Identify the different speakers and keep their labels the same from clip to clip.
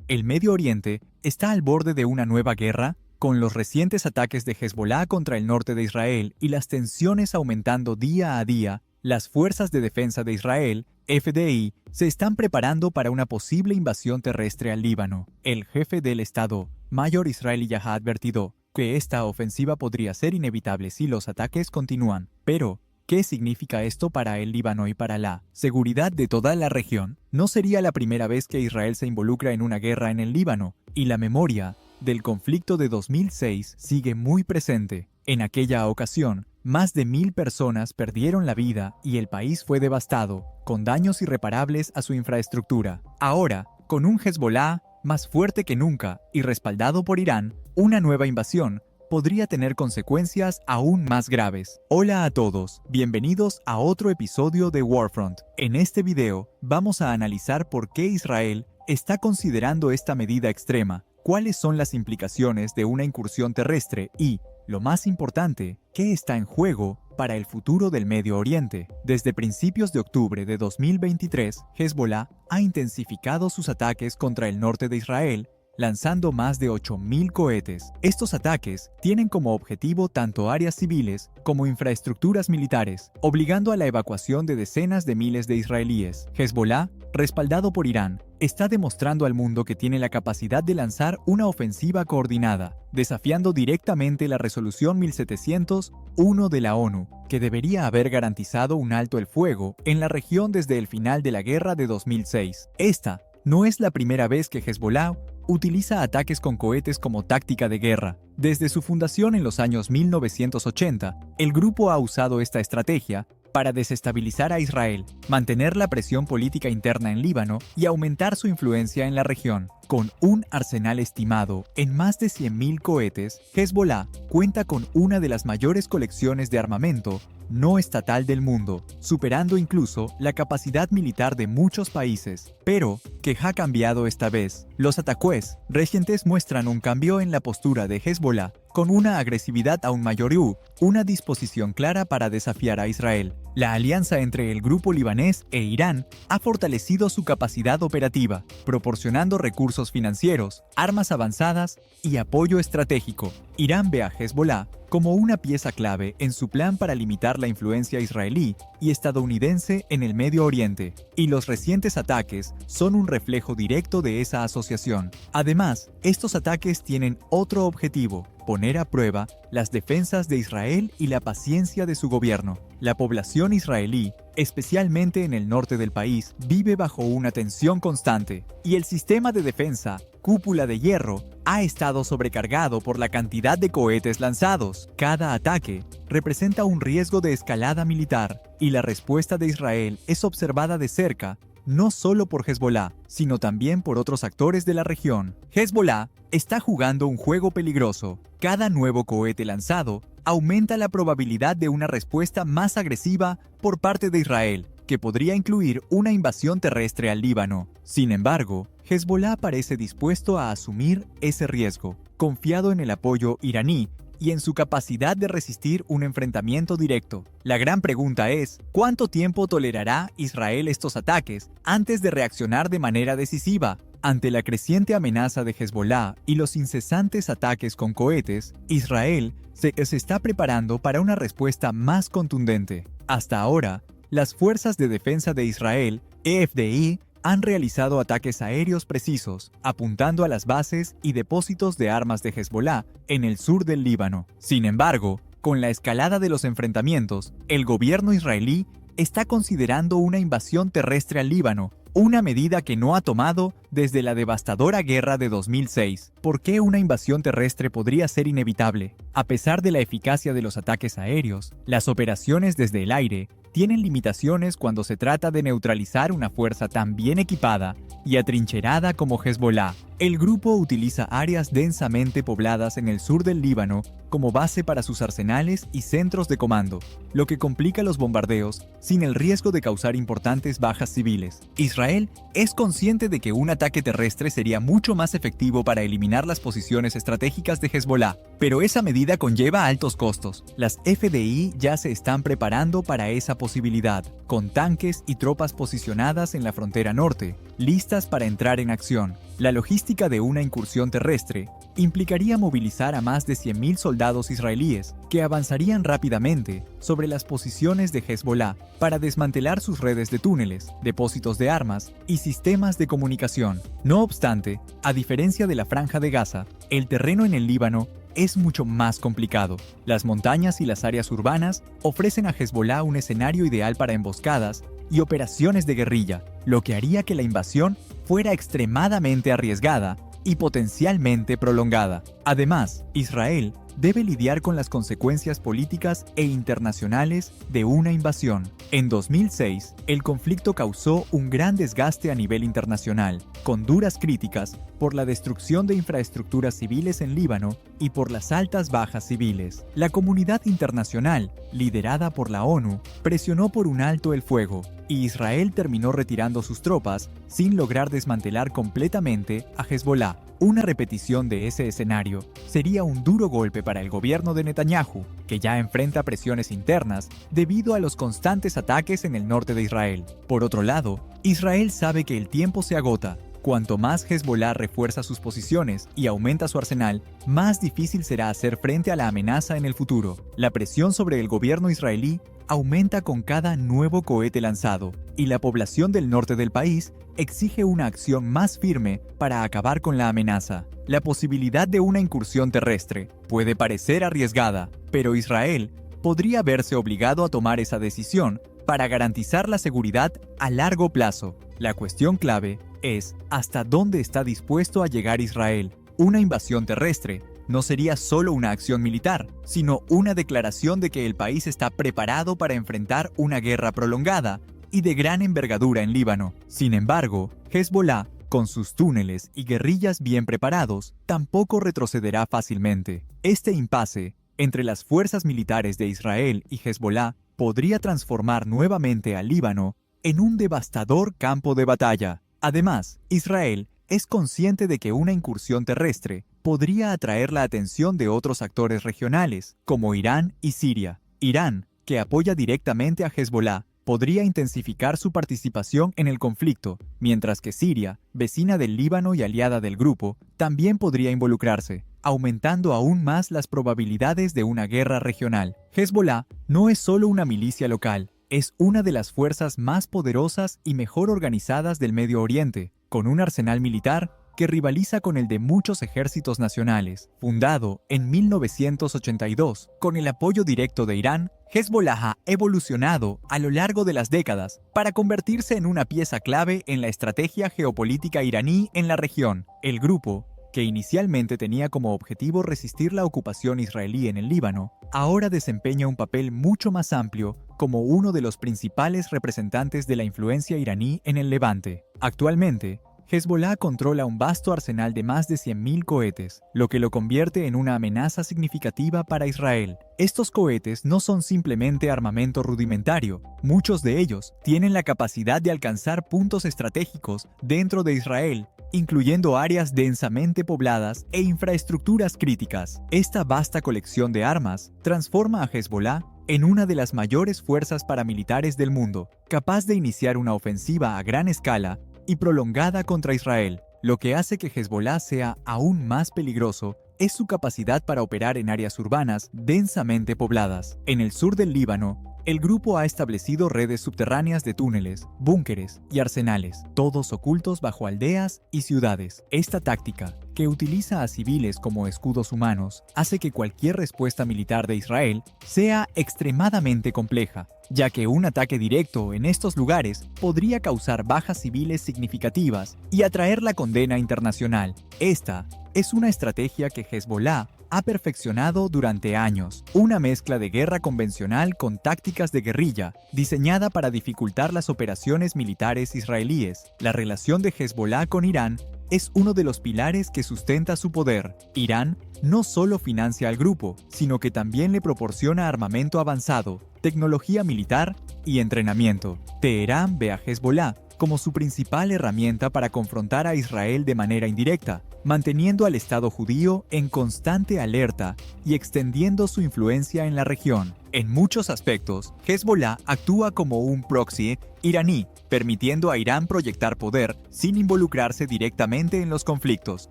Speaker 1: ¿El Medio Oriente está al borde de una nueva guerra? Con los recientes ataques de Hezbolá contra el norte de Israel y las tensiones aumentando día a día, las Fuerzas de Defensa de Israel, FDI, se están preparando para una posible invasión terrestre al Líbano. El jefe del Estado, Mayor Israel Yahya, ha advertido que esta ofensiva podría ser inevitable si los ataques continúan. Pero, ¿qué significa esto para el Líbano y para la seguridad de toda la región? No sería la primera vez que Israel se involucra en una guerra en el Líbano, y la memoria del conflicto de 2006 sigue muy presente. En aquella ocasión, más de 1000 personas perdieron la vida y el país fue devastado, con daños irreparables a su infraestructura. Ahora, con un Hezbolá más fuerte que nunca y respaldado por Irán, una nueva invasión podría tener consecuencias aún más graves. Hola a todos, bienvenidos a otro episodio de Warfront. En este video vamos a analizar por qué Israel está considerando esta medida extrema, cuáles son las implicaciones de una incursión terrestre y, lo más importante, qué está en juego para el futuro del Medio Oriente. Desde principios de octubre de 2023, Hezbolá ha intensificado sus ataques contra el norte de Israel, lanzando más de 8000 cohetes. Estos ataques tienen como objetivo tanto áreas civiles como infraestructuras militares, obligando a la evacuación de decenas de miles de israelíes. Hezbolá, respaldado por Irán, está demostrando al mundo que tiene la capacidad de lanzar una ofensiva coordinada, desafiando directamente la resolución 1701 de la ONU, que debería haber garantizado un alto el fuego en la región desde el final de la guerra de 2006. Esta no es la primera vez que Hezbolá utiliza ataques con cohetes como táctica de guerra. Desde su fundación en los años 1980, el grupo ha usado esta estrategia para desestabilizar a Israel, mantener la presión política interna en Líbano y aumentar su influencia en la región. Con un arsenal estimado en más de 100.000 cohetes, Hezbolá cuenta con una de las mayores colecciones de armamento no estatal del mundo, superando incluso la capacidad militar de muchos países. Pero, ¿qué ha cambiado esta vez? Los ataques recientes muestran un cambio en la postura de Hezbolá, con una agresividad aún mayor y una disposición clara para desafiar a Israel. La alianza entre el grupo libanés e Irán ha fortalecido su capacidad operativa, proporcionando recursos financieros, armas avanzadas y apoyo estratégico. Irán ve a Hezbolá como una pieza clave en su plan para limitar la influencia israelí y estadounidense en el Medio Oriente, y los recientes ataques son un reflejo directo de esa asociación. Además, estos ataques tienen otro objetivo: poner a prueba las defensas de Israel y la paciencia de su gobierno. La población israelí, especialmente en el norte del país, vive bajo una tensión constante, y el sistema de defensa, Cúpula de Hierro, ha estado sobrecargado por la cantidad de cohetes lanzados. Cada ataque representa un riesgo de escalada militar, y la respuesta de Israel es observada de cerca, no solo por Hezbolá, sino también por otros actores de la región. Hezbolá está jugando un juego peligroso. Cada nuevo cohete lanzado aumenta la probabilidad de una respuesta más agresiva por parte de Israel, que podría incluir una invasión terrestre al Líbano. Sin embargo, Hezbolá parece dispuesto a asumir ese riesgo, confiado en el apoyo iraní y en su capacidad de resistir un enfrentamiento directo. La gran pregunta es, ¿cuánto tiempo tolerará Israel estos ataques antes de reaccionar de manera decisiva? Ante la creciente amenaza de Hezbolá y los incesantes ataques con cohetes, Israel se está preparando para una respuesta más contundente. Hasta ahora, las Fuerzas de Defensa de Israel, FDI, han realizado ataques aéreos precisos, apuntando a las bases y depósitos de armas de Hezbolá en el sur del Líbano. Sin embargo, con la escalada de los enfrentamientos, el gobierno israelí está considerando una invasión terrestre al Líbano, una medida que no ha tomado desde la devastadora guerra de 2006. ¿Por qué una invasión terrestre podría ser inevitable? A pesar de la eficacia de los ataques aéreos, las operaciones desde el aire tienen limitaciones cuando se trata de neutralizar una fuerza tan bien equipada y atrincherada como Hezbolá. El grupo utiliza áreas densamente pobladas en el sur del Líbano como base para sus arsenales y centros de comando, lo que complica los bombardeos sin el riesgo de causar importantes bajas civiles. Israel es consciente de que un ataque terrestre sería mucho más efectivo para eliminar las posiciones estratégicas de Hezbolá, pero esa medida conlleva altos costos. Las FDI ya se están preparando para esa posibilidad, con tanques y tropas posicionadas en la frontera norte, listas para entrar en acción. La logística de una incursión terrestre implicaría movilizar a más de 100.000 soldados israelíes que avanzarían rápidamente sobre las posiciones de Hezbolá para desmantelar sus redes de túneles, depósitos de armas y sistemas de comunicación. No obstante, a diferencia de la Franja de Gaza, el terreno en el Líbano es mucho más complicado. Las montañas y las áreas urbanas ofrecen a Hezbolá un escenario ideal para emboscadas y operaciones de guerrilla, lo que haría que la invasión fuera extremadamente arriesgada y potencialmente prolongada. Además, Israel debe lidiar con las consecuencias políticas e internacionales de una invasión. En 2006, el conflicto causó un gran desgaste a nivel internacional, con duras críticas por la destrucción de infraestructuras civiles en Líbano y por las altas bajas civiles. La comunidad internacional, liderada por la ONU, presionó por un alto el fuego, y Israel terminó retirando sus tropas sin lograr desmantelar completamente a Hezbolá. Una repetición de ese escenario sería un duro golpe para el gobierno de Netanyahu, que ya enfrenta presiones internas debido a los constantes ataques en el norte de Israel. Por otro lado, Israel sabe que el tiempo se agota. Cuanto más Hezbolá refuerza sus posiciones y aumenta su arsenal, más difícil será hacer frente a la amenaza en el futuro. La presión sobre el gobierno israelí aumenta con cada nuevo cohete lanzado, y la población del norte del país exige una acción más firme para acabar con la amenaza. La posibilidad de una incursión terrestre puede parecer arriesgada, pero Israel podría verse obligado a tomar esa decisión para garantizar la seguridad a largo plazo. La cuestión clave es hasta dónde está dispuesto a llegar Israel. Una invasión terrestre no sería solo una acción militar, sino una declaración de que el país está preparado para enfrentar una guerra prolongada y de gran envergadura en Líbano. Sin embargo, Hezbolá, con sus túneles y guerrillas bien preparados, tampoco retrocederá fácilmente. Este impasse entre las fuerzas militares de Israel y Hezbolá podría transformar nuevamente al Líbano en un devastador campo de batalla. Además, Israel es consciente de que una incursión terrestre podría atraer la atención de otros actores regionales, como Irán y Siria. Irán, que apoya directamente a Hezbolá, podría intensificar su participación en el conflicto, mientras que Siria, vecina del Líbano y aliada del grupo, también podría involucrarse, aumentando aún más las probabilidades de una guerra regional. Hezbolá no es solo una milicia local, es una de las fuerzas más poderosas y mejor organizadas del Medio Oriente, con un arsenal militar que rivaliza con el de muchos ejércitos nacionales. Fundado en 1982, con el apoyo directo de Irán, Hezbollah ha evolucionado a lo largo de las décadas para convertirse en una pieza clave en la estrategia geopolítica iraní en la región. El grupo, que inicialmente tenía como objetivo resistir la ocupación israelí en el Líbano, ahora desempeña un papel mucho más amplio como uno de los principales representantes de la influencia iraní en el Levante. Actualmente, Hezbollah controla un vasto arsenal de más de 100.000 cohetes, lo que lo convierte en una amenaza significativa para Israel. Estos cohetes no son simplemente armamento rudimentario, muchos de ellos tienen la capacidad de alcanzar puntos estratégicos dentro de Israel, incluyendo áreas densamente pobladas e infraestructuras críticas. Esta vasta colección de armas transforma a Hezbollah en una de las mayores fuerzas paramilitares del mundo, capaz de iniciar una ofensiva a gran escala y prolongada contra Israel. Lo que hace que Hezbollah sea aún más peligroso es su capacidad para operar en áreas urbanas densamente pobladas. En el sur del Líbano, el grupo ha establecido redes subterráneas de túneles, búnkeres y arsenales, todos ocultos bajo aldeas y ciudades. Esta táctica, que utiliza a civiles como escudos humanos, hace que cualquier respuesta militar de Israel sea extremadamente compleja, ya que un ataque directo en estos lugares podría causar bajas civiles significativas y atraer la condena internacional. Esta es una estrategia que Hezbollah ha perfeccionado durante años, una mezcla de guerra convencional con tácticas de guerrilla, diseñada para dificultar las operaciones militares israelíes. La relación de Hezbollah con Irán es uno de los pilares que sustenta su poder. Irán no solo financia al grupo, sino que también le proporciona armamento avanzado, tecnología militar y entrenamiento. Teherán ve a Hezbollah como su principal herramienta para confrontar a Israel de manera indirecta, manteniendo al Estado judío en constante alerta y extendiendo su influencia en la región. En muchos aspectos, Hezbollah actúa como un proxy iraní, permitiendo a Irán proyectar poder sin involucrarse directamente en los conflictos.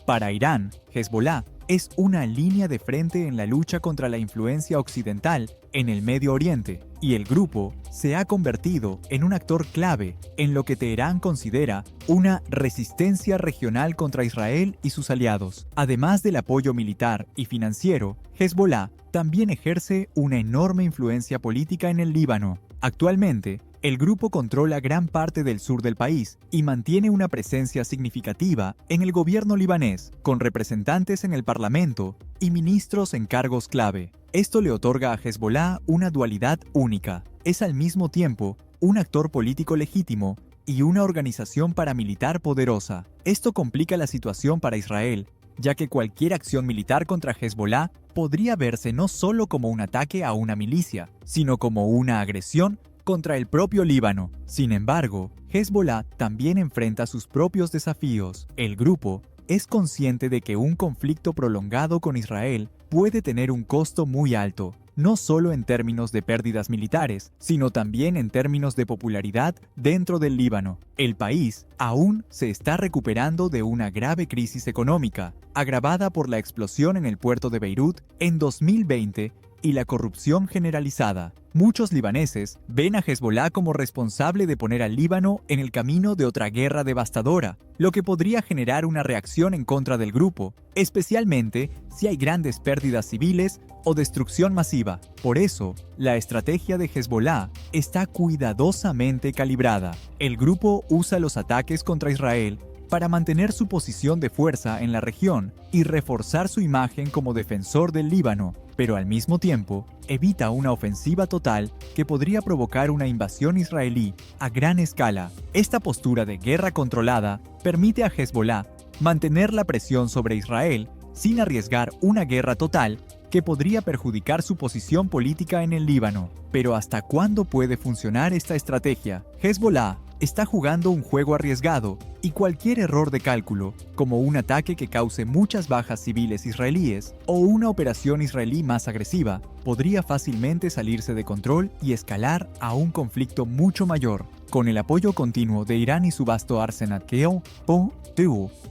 Speaker 1: Para Irán, Hezbollah es una línea de frente en la lucha contra la influencia occidental en el Medio Oriente, y el grupo se ha convertido en un actor clave en lo que Teherán considera una resistencia regional contra Israel y sus aliados. Además del apoyo militar y financiero, Hezbollah también ejerce una enorme influencia política en el Líbano. Actualmente, el grupo controla gran parte del sur del país y mantiene una presencia significativa en el gobierno libanés, con representantes en el parlamento y ministros en cargos clave. Esto le otorga a Hezbollah una dualidad única. Es al mismo tiempo un actor político legítimo y una organización paramilitar poderosa. Esto complica la situación para Israel, ya que cualquier acción militar contra Hezbollah podría verse no solo como un ataque a una milicia, sino como una agresión contra el propio Líbano. Sin embargo, Hezbollah también enfrenta sus propios desafíos. El grupo es consciente de que un conflicto prolongado con Israel puede tener un costo muy alto, no solo en términos de pérdidas militares, sino también en términos de popularidad dentro del Líbano. El país aún se está recuperando de una grave crisis económica, agravada por la explosión en el puerto de Beirut en 2020 y la corrupción generalizada. Muchos libaneses ven a Hezbollah como responsable de poner al Líbano en el camino de otra guerra devastadora, lo que podría generar una reacción en contra del grupo, especialmente si hay grandes pérdidas civiles o destrucción masiva. Por eso, la estrategia de Hezbollah está cuidadosamente calibrada. El grupo usa los ataques contra Israel para mantener su posición de fuerza en la región y reforzar su imagen como defensor del Líbano, pero al mismo tiempo evita una ofensiva total que podría provocar una invasión israelí a gran escala. Esta postura de guerra controlada permite a Hezbollah mantener la presión sobre Israel sin arriesgar una guerra total que podría perjudicar su posición política en el Líbano. Pero ¿hasta cuándo puede funcionar esta estrategia? Hezbollah está jugando un juego arriesgado y cualquier error de cálculo, como un ataque que cause muchas bajas civiles israelíes o una operación israelí más agresiva, podría fácilmente salirse de control y escalar a un conflicto mucho mayor. Con el apoyo continuo de Irán y su vasto arsenal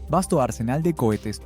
Speaker 1: vasto arsenal de cohetes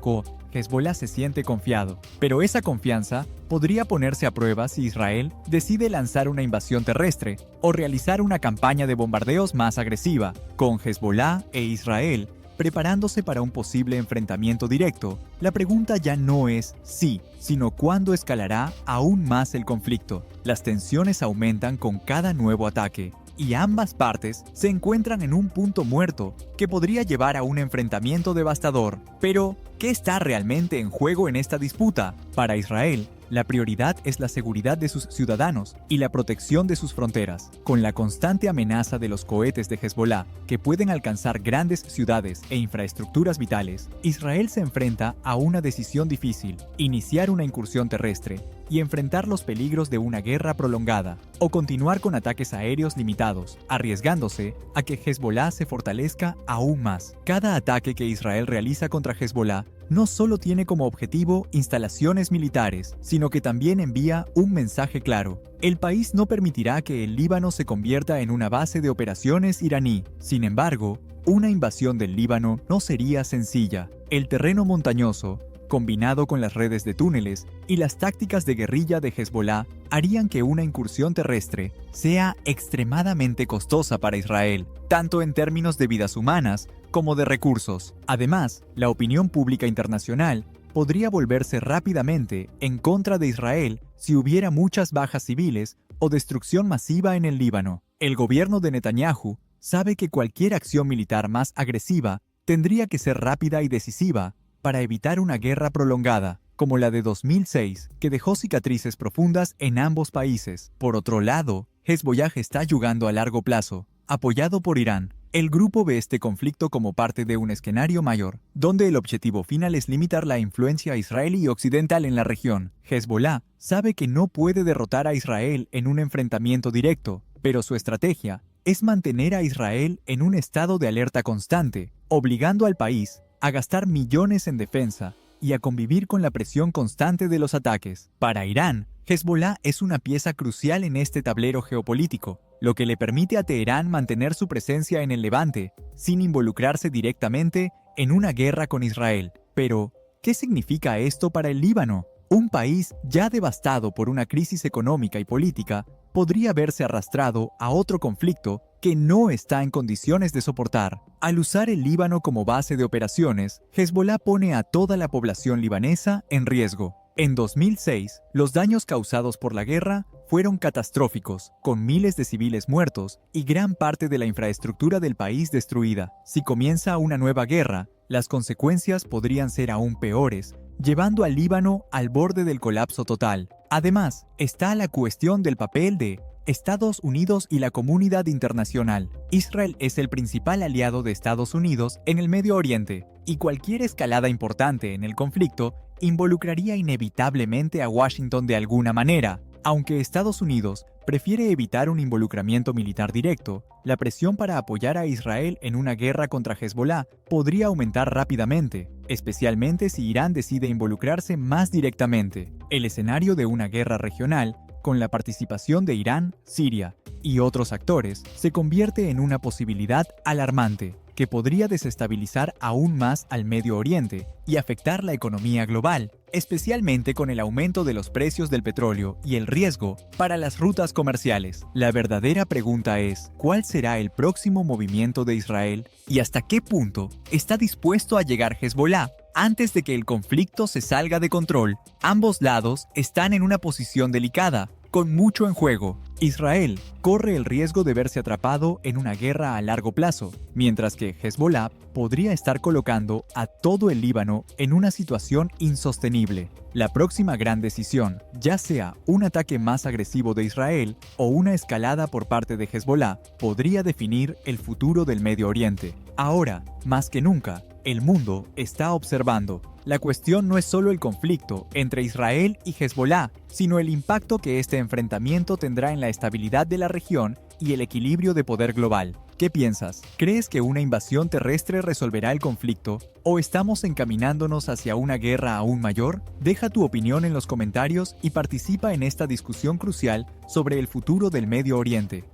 Speaker 1: Hezbollah se siente confiado, pero esa confianza podría ponerse a prueba si Israel decide lanzar una invasión terrestre o realizar una campaña de bombardeos más agresiva, con Hezbollah e Israel preparándose para un posible enfrentamiento directo. La pregunta ya no es si, sino cuándo escalará aún más el conflicto. Las tensiones aumentan con cada nuevo ataque, y ambas partes se encuentran en un punto muerto que podría llevar a un enfrentamiento devastador. Pero, ¿qué está realmente en juego en esta disputa? Para Israel, la prioridad es la seguridad de sus ciudadanos y la protección de sus fronteras. Con la constante amenaza de los cohetes de Hezbollah, que pueden alcanzar grandes ciudades e infraestructuras vitales, Israel se enfrenta a una decisión difícil: iniciar una incursión terrestre y enfrentar los peligros de una guerra prolongada, o continuar con ataques aéreos limitados, arriesgándose a que Hezbollah se fortalezca aún más. Cada ataque que Israel realiza contra Hezbollah no solo tiene como objetivo instalaciones militares, sino que también envía un mensaje claro: el país no permitirá que el Líbano se convierta en una base de operaciones iraní. Sin embargo, una invasión del Líbano no sería sencilla. El terreno montañoso, combinado con las redes de túneles y las tácticas de guerrilla de Hezbollah, harían que una incursión terrestre sea extremadamente costosa para Israel, tanto en términos de vidas humanas como de recursos. Además, la opinión pública internacional podría volverse rápidamente en contra de Israel si hubiera muchas bajas civiles o destrucción masiva en el Líbano. El gobierno de Netanyahu sabe que cualquier acción militar más agresiva tendría que ser rápida y decisiva para evitar una guerra prolongada, como la de 2006, que dejó cicatrices profundas en ambos países. Por otro lado, Hezbollah está jugando a largo plazo, apoyado por Irán. El grupo ve este conflicto como parte de un escenario mayor, donde el objetivo final es limitar la influencia israelí y occidental en la región. Hezbollah sabe que no puede derrotar a Israel en un enfrentamiento directo, pero su estrategia es mantener a Israel en un estado de alerta constante, obligando al país a gastar millones en defensa y a convivir con la presión constante de los ataques. Para Irán, Hezbolá es una pieza crucial en este tablero geopolítico, lo que le permite a Teherán mantener su presencia en el Levante, sin involucrarse directamente en una guerra con Israel. Pero, ¿qué significa esto para el Líbano? Un país ya devastado por una crisis económica y política podría verse arrastrado a otro conflicto que no está en condiciones de soportar. Al usar el Líbano como base de operaciones, Hezbolá pone a toda la población libanesa en riesgo. En 2006, los daños causados por la guerra fueron catastróficos, con miles de civiles muertos y gran parte de la infraestructura del país destruida. Si comienza una nueva guerra, las consecuencias podrían ser aún peores, llevando al Líbano al borde del colapso total. Además, está la cuestión del papel de Estados Unidos y la comunidad internacional. Israel es el principal aliado de Estados Unidos en el Medio Oriente, y cualquier escalada importante en el conflicto involucraría inevitablemente a Washington de alguna manera. Aunque Estados Unidos prefiere evitar un involucramiento militar directo, la presión para apoyar a Israel en una guerra contra Hezbolá podría aumentar rápidamente, especialmente si Irán decide involucrarse más directamente. El escenario de una guerra regional, con la participación de Irán, Siria y otros actores, se convierte en una posibilidad alarmante, que podría desestabilizar aún más al Medio Oriente y afectar la economía global, especialmente con el aumento de los precios del petróleo y el riesgo para las rutas comerciales. La verdadera pregunta es, ¿cuál será el próximo movimiento de Israel y hasta qué punto está dispuesto a llegar Hezbolá? Antes de que el conflicto se salga de control, ambos lados están en una posición delicada, con mucho en juego. Israel corre el riesgo de verse atrapado en una guerra a largo plazo, mientras que Hezbolá podría estar colocando a todo el Líbano en una situación insostenible. La próxima gran decisión, ya sea un ataque más agresivo de Israel o una escalada por parte de Hezbolá, podría definir el futuro del Medio Oriente. Ahora, más que nunca, el mundo está observando. La cuestión no es solo el conflicto entre Israel y Hezbolá, sino el impacto que este enfrentamiento tendrá en la estabilidad de la región y el equilibrio de poder global. ¿Qué piensas? ¿Crees que una invasión terrestre resolverá el conflicto? ¿O estamos encaminándonos hacia una guerra aún mayor? Deja tu opinión en los comentarios y participa en esta discusión crucial sobre el futuro del Medio Oriente.